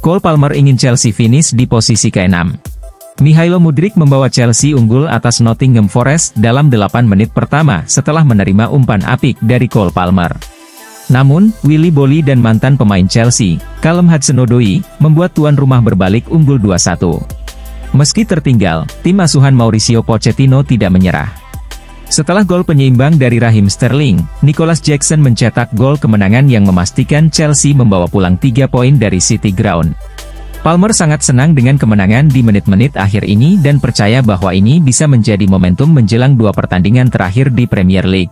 Cole Palmer ingin Chelsea finish di posisi ke-6. Mihailo Mudryk membawa Chelsea unggul atas Nottingham Forest dalam 8 menit pertama setelah menerima umpan apik dari Cole Palmer. Namun, Willy Boly dan mantan pemain Chelsea, Callum Hudson-Odoi, membuat tuan rumah berbalik unggul 2-1. Meski tertinggal, tim asuhan Mauricio Pochettino tidak menyerah. Setelah gol penyeimbang dari Raheem Sterling, Nicholas Jackson mencetak gol kemenangan yang memastikan Chelsea membawa pulang 3 poin dari City Ground. Palmer sangat senang dengan kemenangan di menit-menit akhir ini dan percaya bahwa ini bisa menjadi momentum menjelang 2 pertandingan terakhir di Premier League.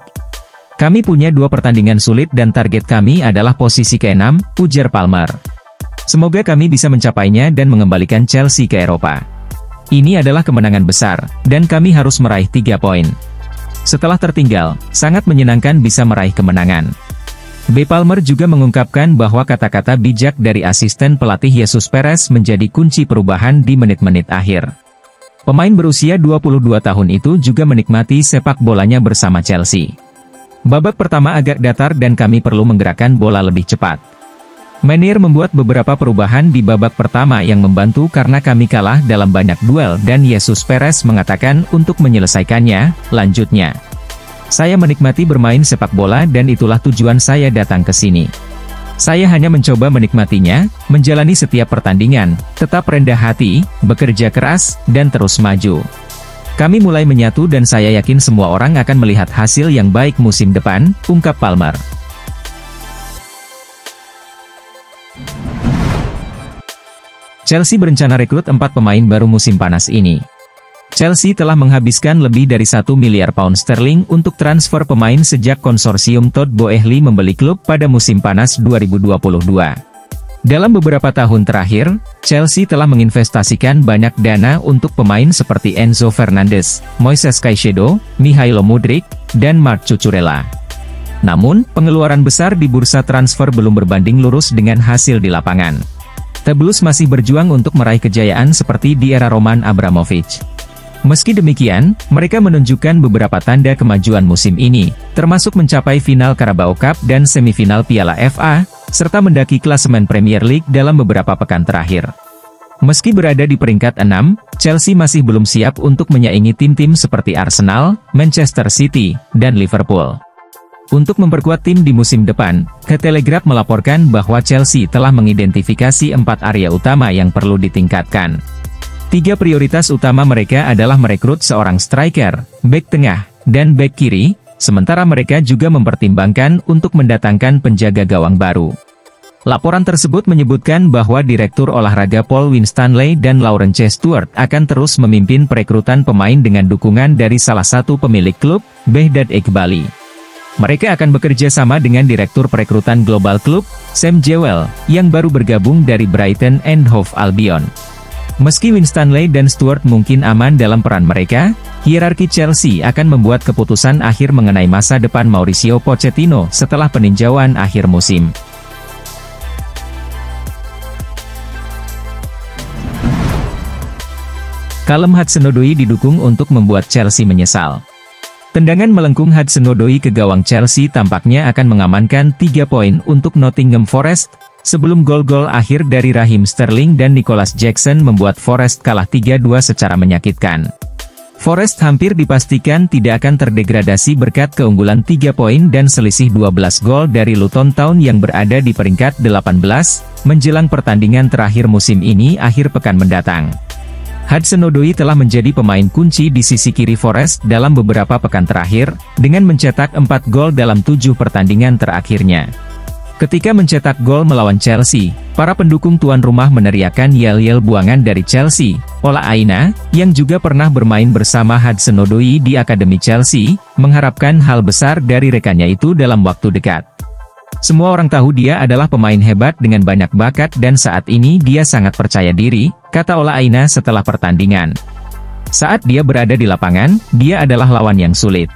Kami punya 2 pertandingan sulit dan target kami adalah posisi ke-6, ujar Palmer. Semoga kami bisa mencapainya dan mengembalikan Chelsea ke Eropa. Ini adalah kemenangan besar, dan kami harus meraih 3 poin. Setelah tertinggal, sangat menyenangkan bisa meraih kemenangan. B. Palmer juga mengungkapkan bahwa kata-kata bijak dari asisten pelatih Jesus Perez menjadi kunci perubahan di menit-menit akhir. Pemain berusia 22 tahun itu juga menikmati sepak bolanya bersama Chelsea. Babak pertama agak datar dan kami perlu menggerakkan bola lebih cepat. Meunier membuat beberapa perubahan di babak pertama yang membantu karena kami kalah dalam banyak duel dan Jesus Perez mengatakan untuk menyelesaikannya, lanjutnya. Saya menikmati bermain sepak bola dan itulah tujuan saya datang ke sini. Saya hanya mencoba menikmatinya, menjalani setiap pertandingan, tetap rendah hati, bekerja keras, dan terus maju. Kami mulai menyatu dan saya yakin semua orang akan melihat hasil yang baik musim depan, ungkap Palmer. Chelsea berencana rekrut 4 pemain baru musim panas ini. Chelsea telah menghabiskan lebih dari 1 miliar pound sterling untuk transfer pemain sejak konsorsium Todd Boehly membeli klub pada musim panas 2022. Dalam beberapa tahun terakhir, Chelsea telah menginvestasikan banyak dana untuk pemain seperti Enzo Fernandez, Moises Caicedo, Mihailo Mudryk, dan Marc Cucurella. Namun, pengeluaran besar di bursa transfer belum berbanding lurus dengan hasil di lapangan. The Blues masih berjuang untuk meraih kejayaan seperti di era Roman Abramovich. Meski demikian, mereka menunjukkan beberapa tanda kemajuan musim ini, termasuk mencapai final Carabao Cup dan semifinal Piala FA, serta mendaki klasemen Premier League dalam beberapa pekan terakhir. Meski berada di peringkat 6, Chelsea masih belum siap untuk menyaingi tim-tim seperti Arsenal, Manchester City, dan Liverpool. Untuk memperkuat tim di musim depan, The Telegraph melaporkan bahwa Chelsea telah mengidentifikasi 4 area utama yang perlu ditingkatkan. 3 prioritas utama mereka adalah merekrut seorang striker, bek tengah, dan bek kiri, sementara mereka juga mempertimbangkan untuk mendatangkan penjaga gawang baru. Laporan tersebut menyebutkan bahwa Direktur Olahraga Paul Winstanley dan Laurence C. Stewart akan terus memimpin perekrutan pemain dengan dukungan dari salah satu pemilik klub, Behdad Eghbali. Mereka akan bekerja sama dengan Direktur Perekrutan Global Klub, Sam Jewell, yang baru bergabung dari Brighton and Hove Albion. Meski Winstanley dan Stewart mungkin aman dalam peran mereka, hierarki Chelsea akan membuat keputusan akhir mengenai masa depan Mauricio Pochettino setelah peninjauan akhir musim. Callum Hudson-Odoi didukung untuk membuat Chelsea menyesal. Tendangan melengkung Hudson-Odoi ke gawang Chelsea tampaknya akan mengamankan 3 poin untuk Nottingham Forest, sebelum gol-gol akhir dari Raheem Sterling dan Nicholas Jackson membuat Forest kalah 3-2 secara menyakitkan. Forest hampir dipastikan tidak akan terdegradasi berkat keunggulan 3 poin dan selisih 12 gol dari Luton Town yang berada di peringkat 18, menjelang pertandingan terakhir musim ini akhir pekan mendatang. Hudson-Odoi telah menjadi pemain kunci di sisi kiri Forest dalam beberapa pekan terakhir, dengan mencetak 4 gol dalam 7 pertandingan terakhirnya. Ketika mencetak gol melawan Chelsea, para pendukung tuan rumah meneriakkan yel-yel buangan dari Chelsea. Ola Aina, yang juga pernah bermain bersama Hudson-Odoi di Akademi Chelsea, mengharapkan hal besar dari rekannya itu dalam waktu dekat. Semua orang tahu dia adalah pemain hebat dengan banyak bakat dan saat ini dia sangat percaya diri, kata Ola Aina setelah pertandingan. Saat dia berada di lapangan, dia adalah lawan yang sulit.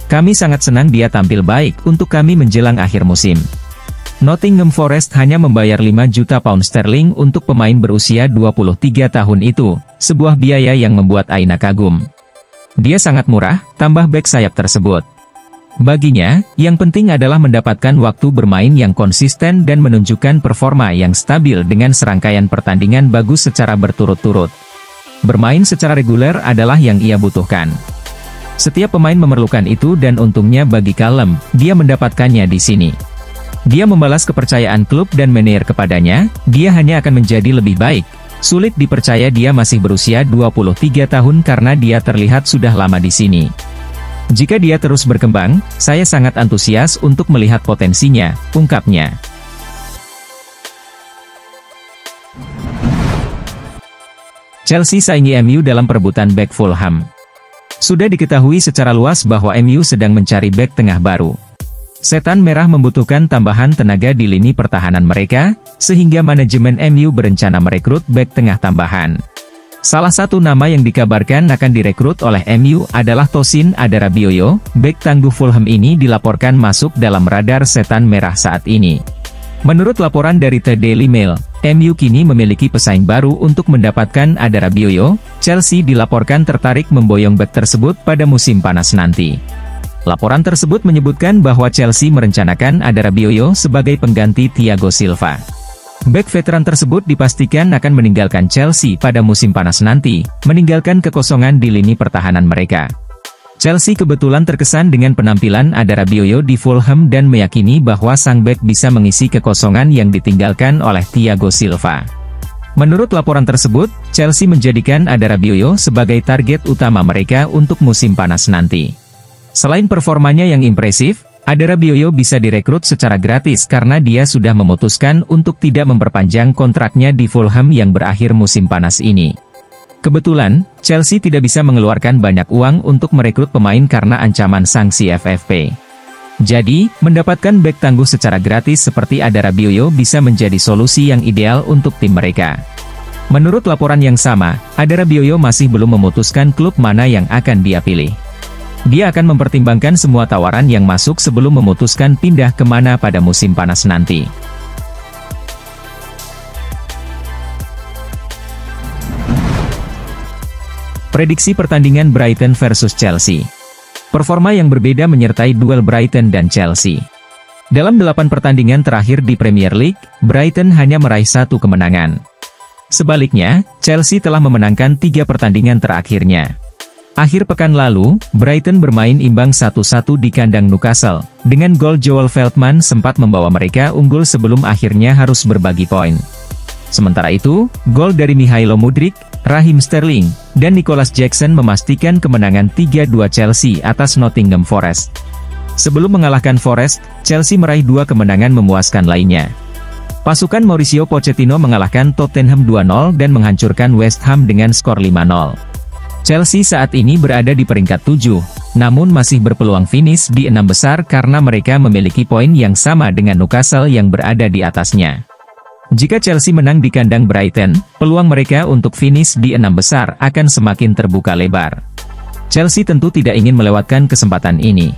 Kami sangat senang dia tampil baik untuk kami menjelang akhir musim. Nottingham Forest hanya membayar 5 juta pound sterling untuk pemain berusia 23 tahun itu, sebuah biaya yang membuat Aina kagum. Dia sangat murah, tambah bek sayap tersebut. Baginya, yang penting adalah mendapatkan waktu bermain yang konsisten dan menunjukkan performa yang stabil dengan serangkaian pertandingan bagus secara berturut-turut. Bermain secara reguler adalah yang ia butuhkan. Setiap pemain memerlukan itu dan untungnya bagi Callum, dia mendapatkannya di sini. Dia membalas kepercayaan klub dan manajer kepadanya, dia hanya akan menjadi lebih baik. Sulit dipercaya dia masih berusia 23 tahun karena dia terlihat sudah lama di sini. Jika dia terus berkembang, saya sangat antusias untuk melihat potensinya, ungkapnya. Chelsea saingi MU dalam perebutan bek Fulham. Sudah diketahui secara luas bahwa MU sedang mencari bek tengah baru. Setan Merah membutuhkan tambahan tenaga di lini pertahanan mereka, sehingga manajemen MU berencana merekrut bek tengah tambahan. Salah satu nama yang dikabarkan akan direkrut oleh MU adalah Tosin Adarabioyo. Bek tangguh Fulham ini dilaporkan masuk dalam radar Setan Merah saat ini. Menurut laporan dari The Daily Mail, MU kini memiliki pesaing baru untuk mendapatkan Adarabioyo. Chelsea dilaporkan tertarik memboyong bek tersebut pada musim panas nanti. Laporan tersebut menyebutkan bahwa Chelsea merencanakan Adarabioyo sebagai pengganti Thiago Silva. Bek veteran tersebut dipastikan akan meninggalkan Chelsea pada musim panas nanti, meninggalkan kekosongan di lini pertahanan mereka. Chelsea kebetulan terkesan dengan penampilan Adarabioyo di Fulham dan meyakini bahwa sang bek bisa mengisi kekosongan yang ditinggalkan oleh Thiago Silva. Menurut laporan tersebut, Chelsea menjadikan Adarabioyo sebagai target utama mereka untuk musim panas nanti. Selain performanya yang impresif, Adarabioyo bisa direkrut secara gratis karena dia sudah memutuskan untuk tidak memperpanjang kontraknya di Fulham yang berakhir musim panas ini. Kebetulan, Chelsea tidak bisa mengeluarkan banyak uang untuk merekrut pemain karena ancaman sanksi FFP. Jadi, mendapatkan bek tangguh secara gratis seperti Adarabioyo bisa menjadi solusi yang ideal untuk tim mereka. Menurut laporan yang sama, Adarabioyo masih belum memutuskan klub mana yang akan dia pilih. Dia akan mempertimbangkan semua tawaran yang masuk sebelum memutuskan pindah kemana pada musim panas nanti. Prediksi pertandingan Brighton versus Chelsea. Performa yang berbeda menyertai duel Brighton dan Chelsea. Dalam 8 pertandingan terakhir di Premier League, Brighton hanya meraih 1 kemenangan. Sebaliknya, Chelsea telah memenangkan 3 pertandingan terakhirnya. Akhir pekan lalu, Brighton bermain imbang 1-1 di kandang Newcastle. Dengan gol Joel Veltman sempat membawa mereka unggul sebelum akhirnya harus berbagi poin. Sementara itu, gol dari Mihailo Mudryk, Raheem Sterling, dan Nicholas Jackson memastikan kemenangan 3-2 Chelsea atas Nottingham Forest. Sebelum mengalahkan Forest, Chelsea meraih 2 kemenangan memuaskan lainnya. Pasukan Mauricio Pochettino mengalahkan Tottenham 2-0 dan menghancurkan West Ham dengan skor 5-0. Chelsea saat ini berada di peringkat 7, namun masih berpeluang finish di 6 besar karena mereka memiliki poin yang sama dengan Newcastle yang berada di atasnya. Jika Chelsea menang di kandang Brighton, peluang mereka untuk finish di 6 besar akan semakin terbuka lebar. Chelsea tentu tidak ingin melewatkan kesempatan ini.